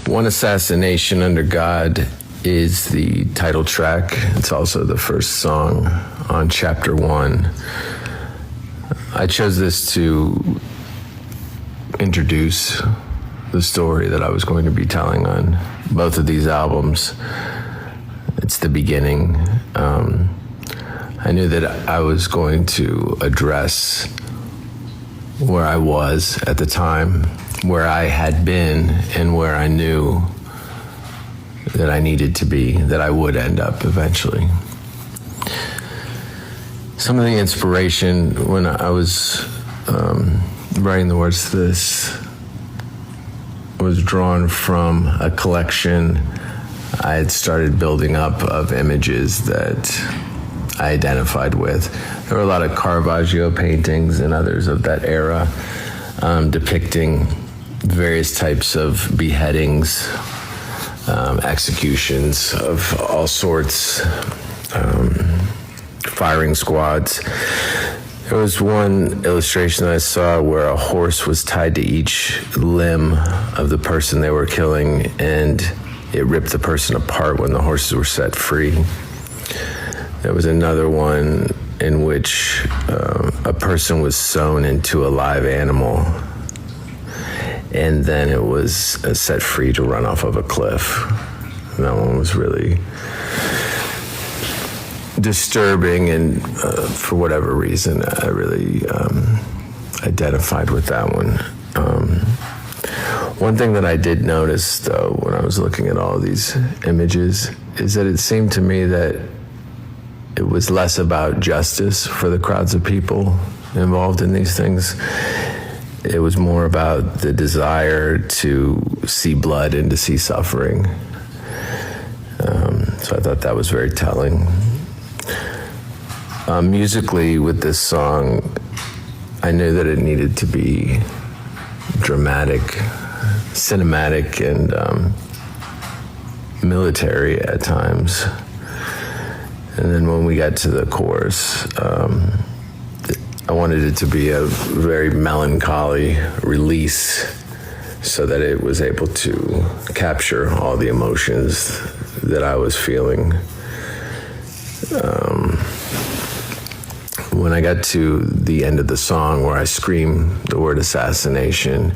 One Assassination Under God is the title track. It's also the first song on Chapter 1. I chose this to introduce the story that I was going to be telling on both of these albums. It's the beginning. I knew that I was going to address where I was at the time, where I had been, and where I knew that I needed to be, that I would end up eventually. Some of the inspiration when I was writing the words to this was drawn from a collection I had started building up of images that I identified with. There were a lot of Caravaggio paintings and others of that era depicting various types of beheadings, executions of all sorts, firing squads. There was one illustration that I saw where a horse was tied to each limb of the person they were killing, and it ripped the person apart when the horses were set free. There was another one in which a person was sewn into a live animal, and then it was set free to run off of a cliff. And that one was really disturbing, and for whatever reason, I really identified with that one. One thing that I did notice, though, when I was looking at all of these images, is that it seemed to me that it was less about justice for the crowds of people involved in these things. It was more about the desire to see blood and to see suffering. So I thought that was very telling. Musically, with this song, I knew that it needed to be dramatic, cinematic, and military at times. And then when we got to the chorus, I wanted it to be a very melancholy release so that it was able to capture all the emotions that I was feeling. When I got to the end of the song where I scream the word assassination,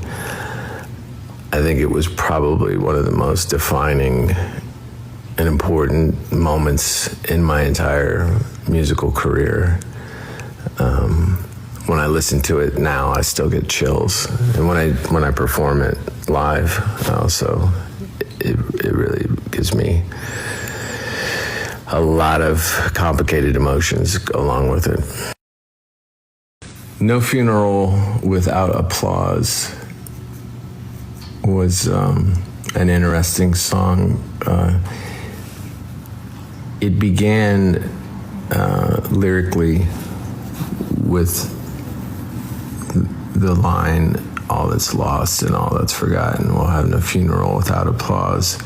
I think it was probably one of the most defining and important moments in my entire musical career. When I listen to it now, I still get chills, and when I perform it live, also it really gives me a lot of complicated emotions go along with it. No Funeral Without Applause was an interesting song. It began lyrically with the line, all that's lost and all that's forgotten will have no funeral without applause.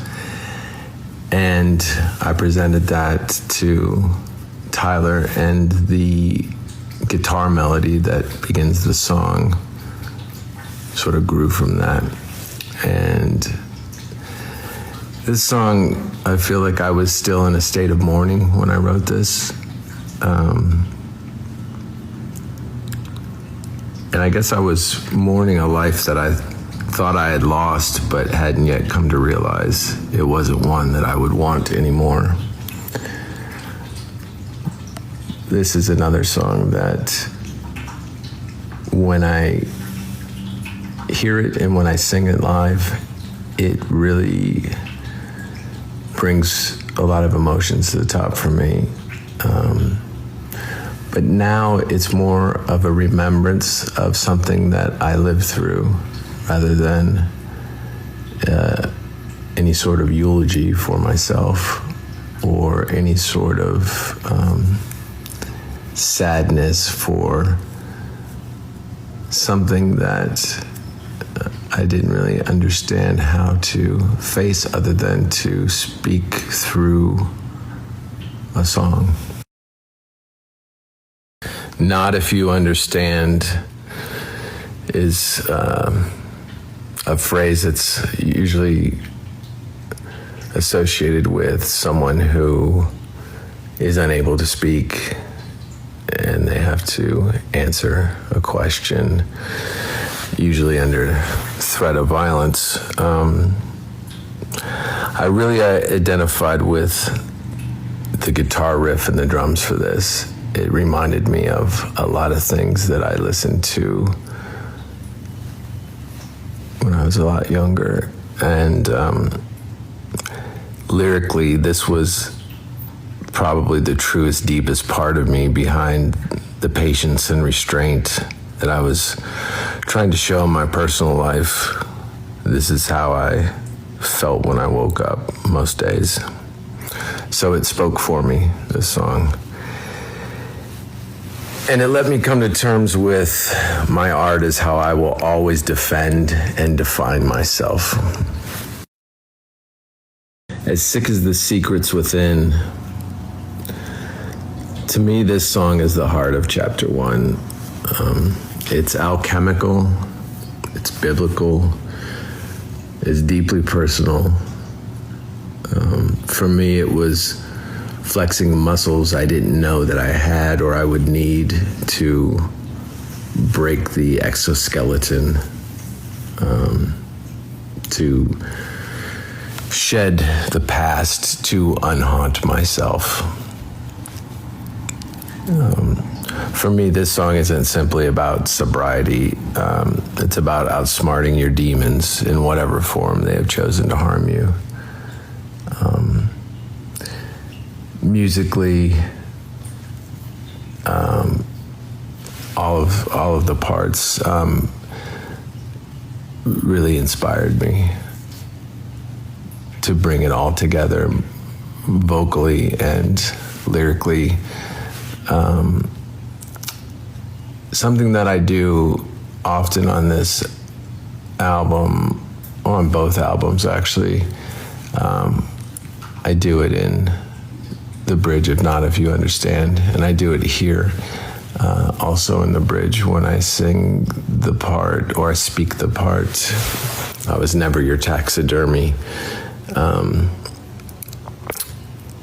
And I presented that to Tyler, and the guitar melody that begins the song sort of grew from that. And this song, I feel like I was still in a state of mourning when I wrote this. And I guess I was mourning a life that I thought I had lost, but hadn't yet come to realize it wasn't one that I would want anymore. This is another song that when I hear it and when I sing it live, it really brings a lot of emotions to the top for me. But now it's more of a remembrance of something that I lived through rather than any sort of eulogy for myself or any sort of sadness for something that I didn't really understand how to face other than to speak through a song. Not if you understand is a phrase that's usually associated with someone who is unable to speak and they have to answer a question, usually under threat of violence. I really identified with the guitar riff and the drums for this. It reminded me of a lot of things that I listened to when I was a lot younger. And lyrically, this was probably the truest, deepest part of me behind the patience and restraint that I was trying to show in my personal life. This is how I felt when I woke up most days. So it spoke for me, this song. And it let me come to terms with my art as how I will always defend and define myself. As sick as the secrets within, to me, this song is the heart of chapter 1. It's alchemical, it's biblical, it's deeply personal. For me, it was flexing muscles I didn't know that I had or I would need to break the exoskeleton, to shed the past, to unhaunt myself. For me, this song isn't simply about sobriety. It's about outsmarting your demons in whatever form they have chosen to harm you. Musically, all of the parts really inspired me to bring it all together, vocally and lyrically. Something that I do often on this album, or on both albums actually, I do it in the bridge of Not If You Understand, and I do it here, also in the bridge when I sing the part, or I speak the part, I was never your taxidermy.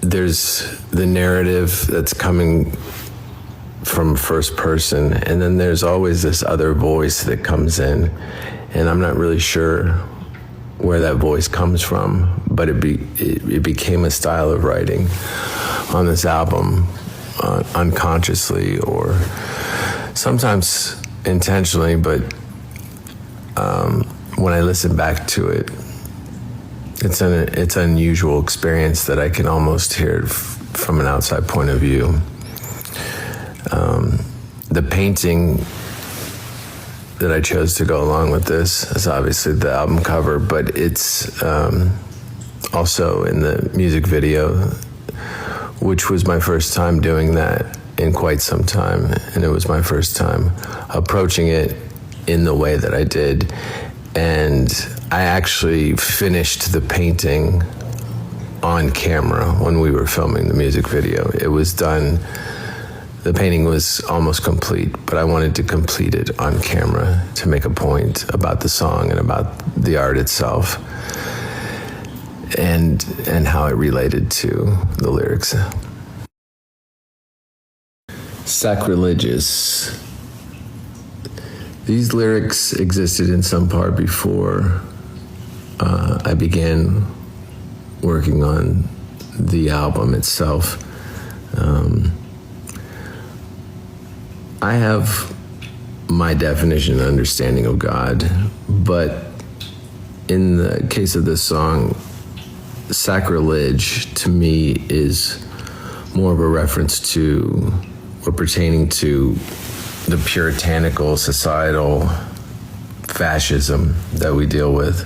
There's the narrative that's coming from first person, and then there's always this other voice that comes in, and I'm not really sure where that voice comes from, but it became a style of writing on this album, unconsciously or sometimes intentionally, but when I listen back to it, it's an unusual experience that I can almost hear it from an outside point of view. The painting that I chose to go along with this is obviously the album cover, but it's also in the music video, which was my first time doing that in quite some time, and it was my first time approaching it in the way that I did. And I actually finished the painting on camera when we were filming the music video. It was done. The painting was almost complete, but I wanted to complete it on camera to make a point about the song and about the art itself, and how it related to the lyrics. Sacrilegious. These lyrics existed in some part before I began working on the album itself. I have my definition and understanding of God, but in the case of this song, sacrilege to me is more of a reference to or pertaining to the puritanical societal fascism that we deal with,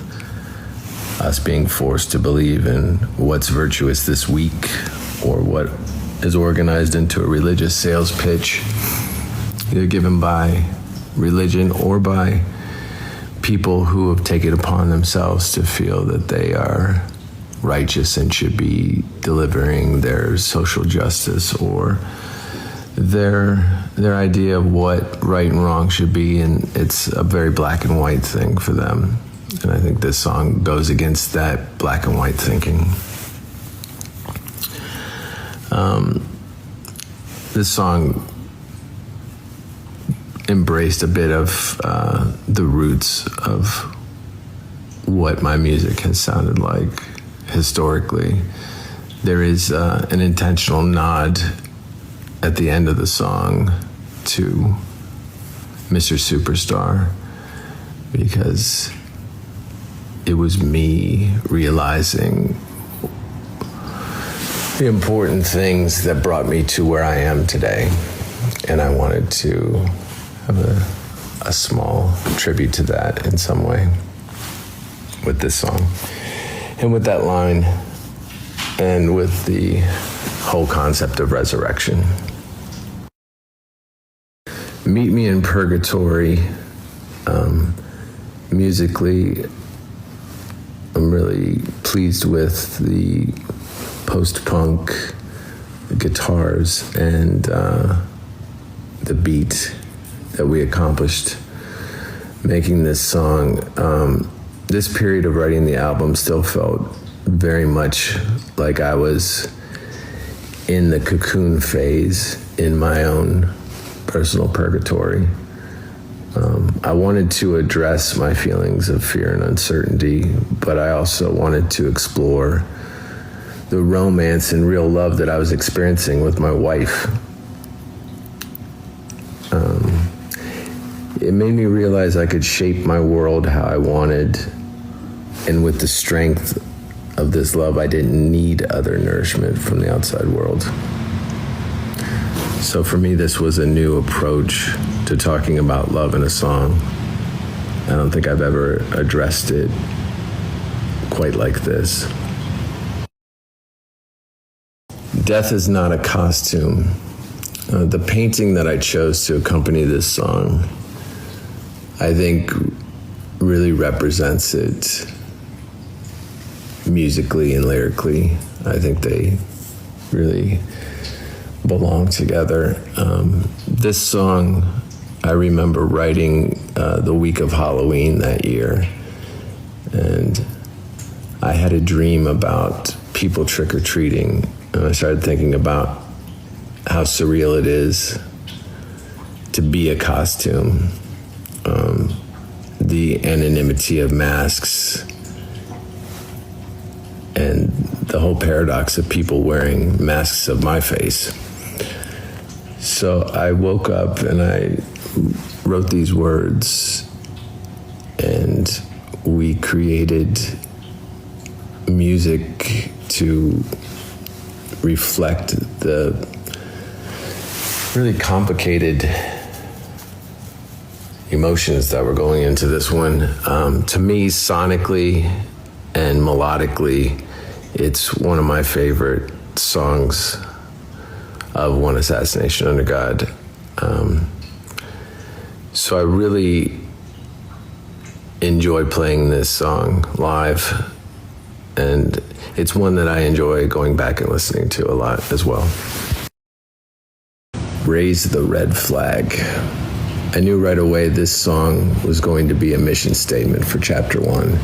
us being forced to believe in what's virtuous this week, or what is organized into a religious sales pitch, either given by religion or by people who have taken upon themselves to feel that they are righteous and should be delivering their social justice or their idea of what right and wrong should be, and it's a very black and white thing for them. And I think this song goes against that black and white thinking. This song embraced a bit of the roots of what my music has sounded like historically. There is an intentional nod at the end of the song to Mr. Superstar, because it was me realizing the important things that brought me to where I am today. And I wanted to have a small tribute to that in some way with this song. And with that line, and with the whole concept of resurrection. Meet me in Purgatory. Musically, I'm really pleased with the post-punk guitars and the beat that we accomplished making this song. This period of writing the album still felt very much like I was in the cocoon phase in my own personal purgatory. I wanted to address my feelings of fear and uncertainty, but I also wanted to explore the romance and real love that I was experiencing with my wife. It made me realize I could shape my world how I wanted, and with the strength of this love, I didn't need other nourishment from the outside world. So for me, this was a new approach to talking about love in a song. I don't think I've ever addressed it quite like this. Death is not a costume. The painting that I chose to accompany this song, I think, really represents it musically and lyrically. I think they really belong together. This song, I remember writing the week of Halloween that year, and I had a dream about people trick-or-treating, and I started thinking about how surreal it is to be a costume, the anonymity of masks, and the whole paradox of people wearing masks of my face. So I woke up and I wrote these words, and we created music to reflect the really complicated emotions that were going into this one. To me, sonically and melodically, it's one of my favorite songs of One Assassination Under God. So I really enjoy playing this song live, and it's one that I enjoy going back and listening to a lot as well. Raise the red flag. I knew right away this song was going to be a mission statement for chapter 1.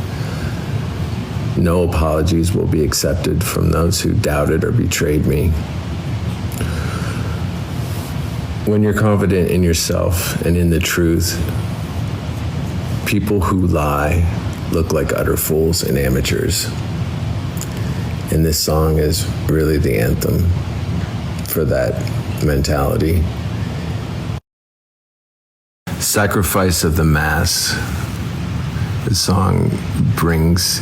No apologies will be accepted from those who doubted or betrayed me. When you're confident in yourself and in the truth, people who lie look like utter fools and amateurs. And this song is really the anthem for that mentality. Sacrifice of the Mass. The song brings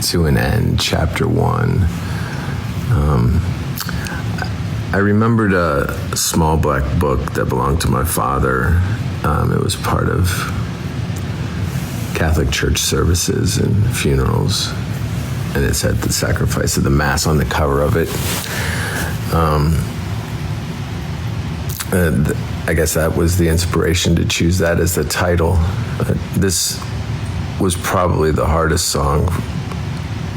to an end chapter 1. I remembered a small black book that belonged to my father. It was part of Catholic church services and funerals, and it said the sacrifice of the Mass on the cover of it. And I guess that was the inspiration to choose that as the title. This was probably the hardest song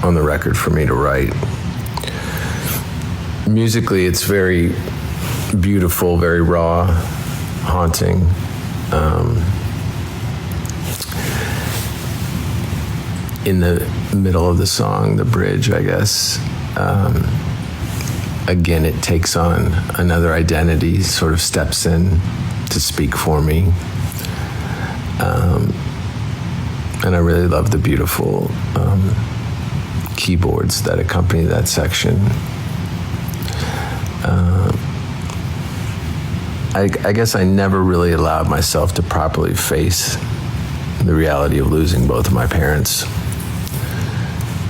on the record for me to write. Musically, it's very beautiful, very raw, haunting. In the middle of the song, the bridge, I guess, again, it takes on another identity, sort of steps in to speak for me. And I really love the beautiful keyboards that accompany that section. I guess I never really allowed myself to properly face the reality of losing both of my parents.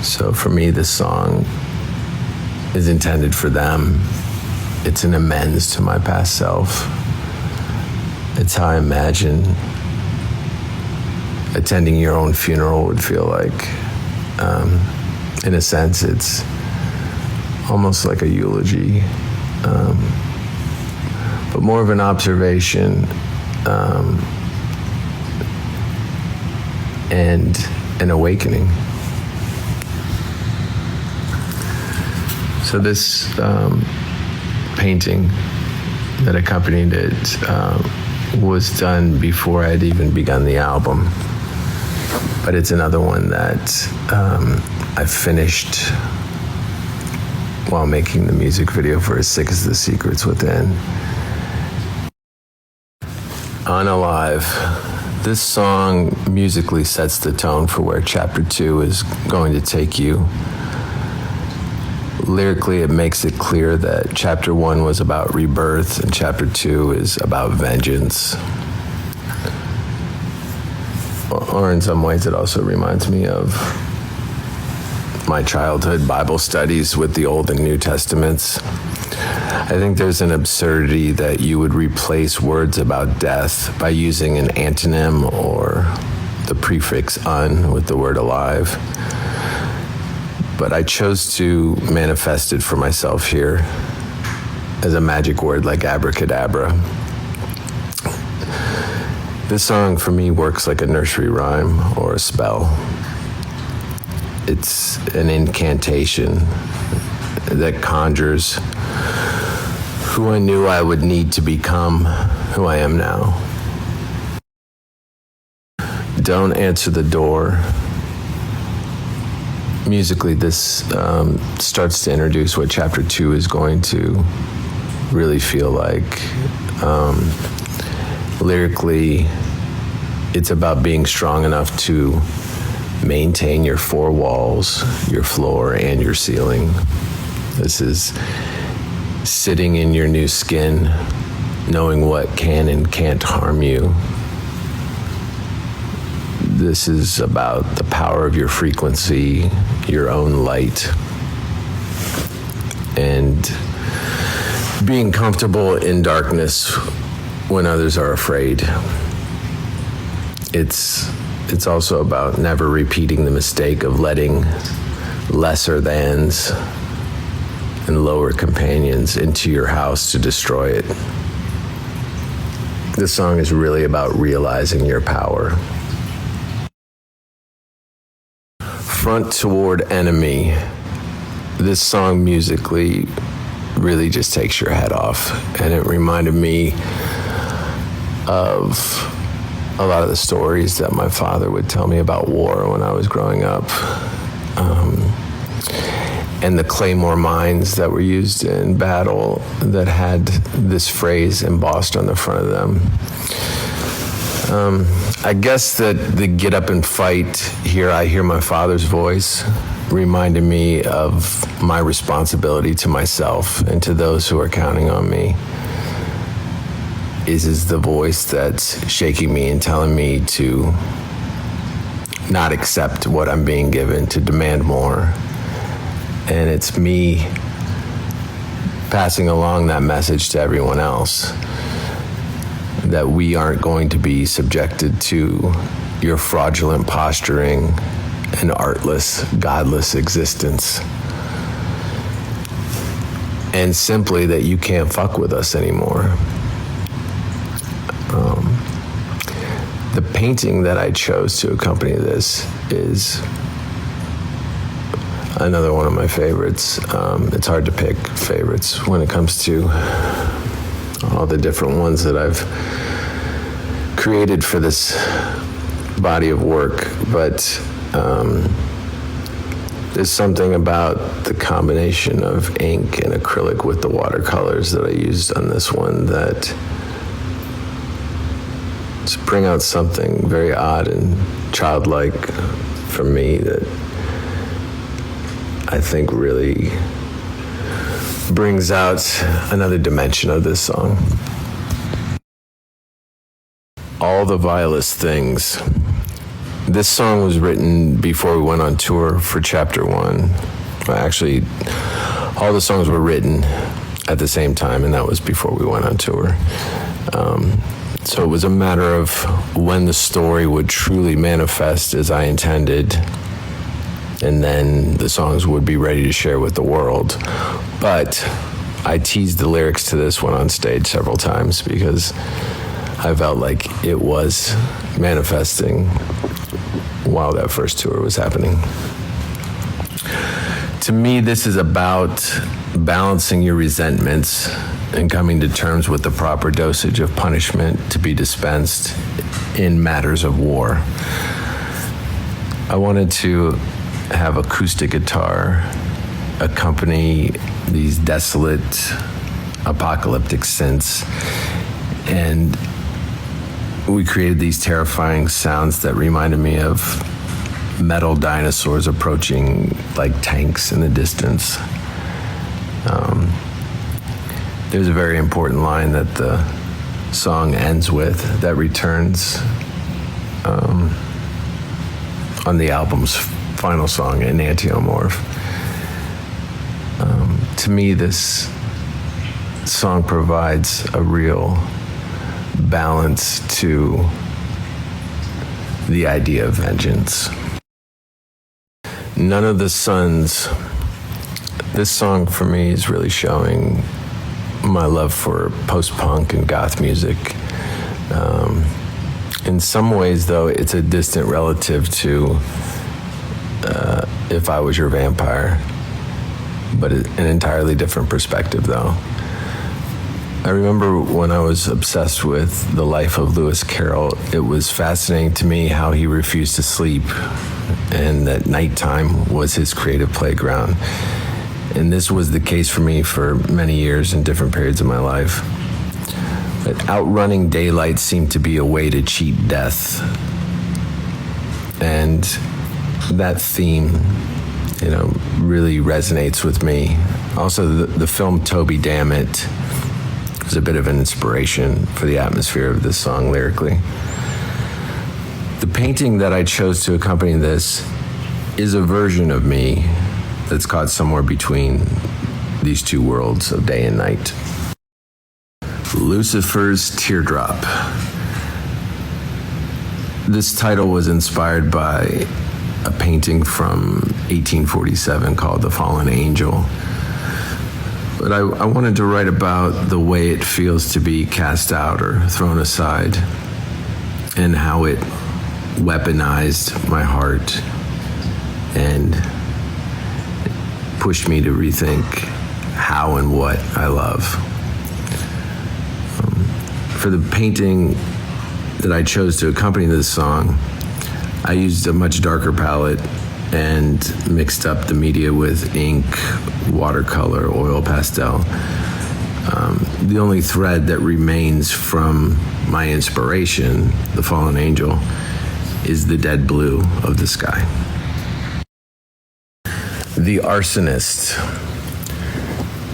So for me, this song is intended for them. It's an amends to my past self. It's how I imagine attending your own funeral would feel like. In a sense, it's almost like a eulogy, but more of an observation and an awakening. So this painting that accompanied it was done before I'd even begun the album. But it's another one that I finished while making the music video for As Sick as the Secrets Within. Unalive. This song musically sets the tone for where Chapter 2 is going to take you. Lyrically, it makes it clear that Chapter 1 was about rebirth and Chapter 2 is about vengeance. Or in some ways, it also reminds me of my childhood Bible studies with the Old and New Testaments. I think there's an absurdity that you would replace words about death by using an antonym or the prefix un with the word alive. But I chose to manifest it for myself here as a magic word like abracadabra. This song for me works like a nursery rhyme or a spell. It's an incantation that conjures who I knew I would need to become who I am now. Don't answer the door. Musically, this starts to introduce what Chapter 2 is going to really feel like. Lyrically, it's about being strong enough to maintain your four walls, your floor, and your ceiling. This is sitting in your new skin, knowing what can and can't harm you. This is about the power of your frequency, your own light, and being comfortable in darkness when others are afraid. It's also about never repeating the mistake of letting lesser thans and lower companions into your house to destroy it. This song is really about realizing your power. Front Toward Enemy. This song musically really just takes your head off, and it reminded me of a lot of the stories that my father would tell me about war when I was growing up, and the claymore mines that were used in battle that had this phrase embossed on the front of them. I guess that the get up and fight, here I hear my father's voice, reminded me of my responsibility to myself and to those who are counting on me. Is the voice that's shaking me and telling me to not accept what I'm being given, to demand more. And it's me passing along that message to everyone else, that we aren't going to be subjected to your fraudulent posturing and artless, godless existence. And simply that you can't fuck with us anymore. The painting that I chose to accompany this is another one of my favorites. It's hard to pick favorites when it comes to all the different ones that I've created for this body of work, but There's something about the combination of ink and acrylic with the watercolors that I used on this one that to bring out something very odd and childlike for me that I think really brings out another dimension of this song. All the vilest things. This song was written before we went on tour for Chapter 1. Actually, all the songs were written at the same time, and that was before we went on tour. So it was a matter of when the story would truly manifest as I intended, and then the songs would be ready to share with the world. But I teased the lyrics to this one on stage several times because I felt like it was manifesting while that first tour was happening. To me, this is about balancing your resentments and coming to terms with the proper dosage of punishment to be dispensed in matters of war. I wanted to have acoustic guitar accompany these desolate, apocalyptic synths, and we created these terrifying sounds that reminded me of metal dinosaurs approaching like tanks in the distance. There's a very important line that the song ends with that returns on the album's final song in Antiomorph. To me, this song provides a real balance to the idea of vengeance. None of the Suns. This song for me is really showing my love for post-punk and goth music. In some ways, though, it's a distant relative to If I Was Your Vampire, but an entirely different perspective, though. I remember when I was obsessed with the life of Lewis Carroll, it was fascinating to me how he refused to sleep and that nighttime was his creative playground. And this was the case for me for many years in different periods of my life. But outrunning daylight seemed to be a way to cheat death. And that theme, really resonates with me. Also, the film Toby Dammit was a bit of an inspiration for the atmosphere of this song lyrically. The painting that I chose to accompany this is a version of me that's caught somewhere between these two worlds of day and night. Lucifer's Teardrop. This title was inspired by a painting from 1847 called The Fallen Angel. But I wanted to write about the way it feels to be cast out or thrown aside and how it weaponized my heart and pushed me to rethink how and what I love. For the painting that I chose to accompany this song, I used a much darker palette and mixed up the media with ink, watercolor, oil pastel. The only thread that remains from my inspiration, The Fallen Angel, is the dead blue of the sky. The Arsonist.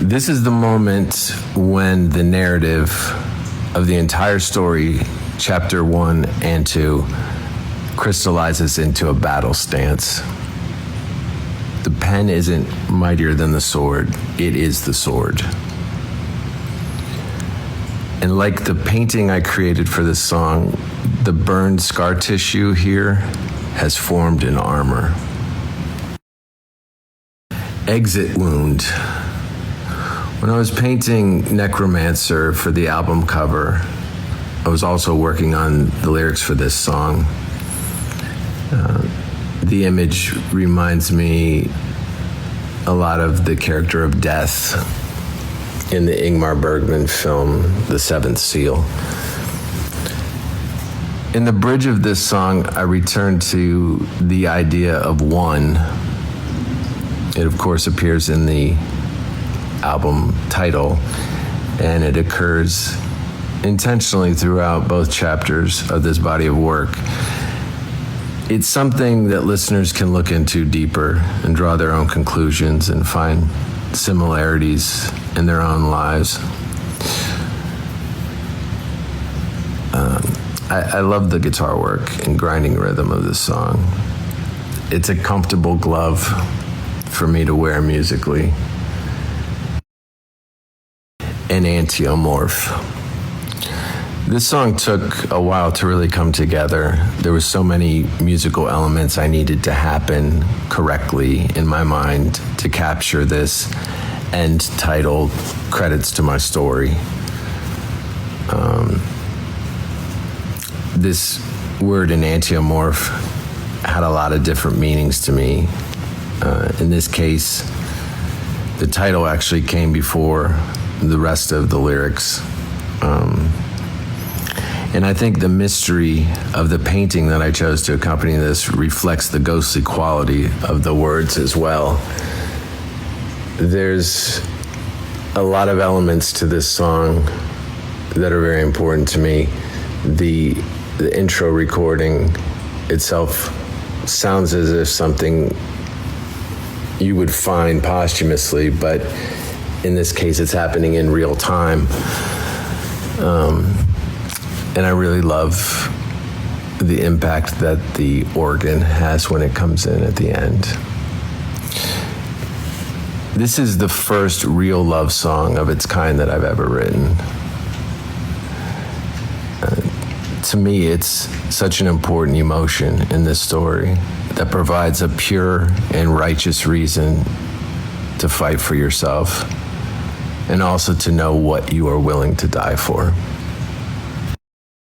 This is the moment when the narrative of the entire story, chapter 1 and 2, crystallizes into a battle stance. The pen isn't mightier than the sword, it is the sword. And like the painting I created for this song, the burned scar tissue here has formed an armor. Exit wound. When I was painting Necromancer for the album cover, I was also working on the lyrics for this song. The image reminds me a lot of the character of Death in the Ingmar Bergman film, The Seventh Seal. In the bridge of this song, I return to the idea of one It, of course, appears in the album title, and it occurs intentionally throughout both chapters of this body of work. It's something that listeners can look into deeper and draw their own conclusions and find similarities in their own lives. I love the guitar work and grinding rhythm of this song. It's a comfortable glove for me to wear musically. An Antiomorph. This song took a while to really come together. There were so many musical elements I needed to happen correctly in my mind to capture this end title, credits to my story. This word, an Antiomorph, had a lot of different meanings to me. In this case, the title actually came before the rest of the lyrics. And I think the mystery of the painting that I chose to accompany this reflects the ghostly quality of the words as well. There's a lot of elements to this song that are very important to me. The intro recording itself sounds as if something you would find posthumously, but in this case, it's happening in real time. And I really love the impact that the organ has when it comes in at the end. This is the first real love song of its kind that I've ever written. To me, it's such an important emotion in this story that provides a pure and righteous reason to fight for yourself and also to know what you are willing to die for.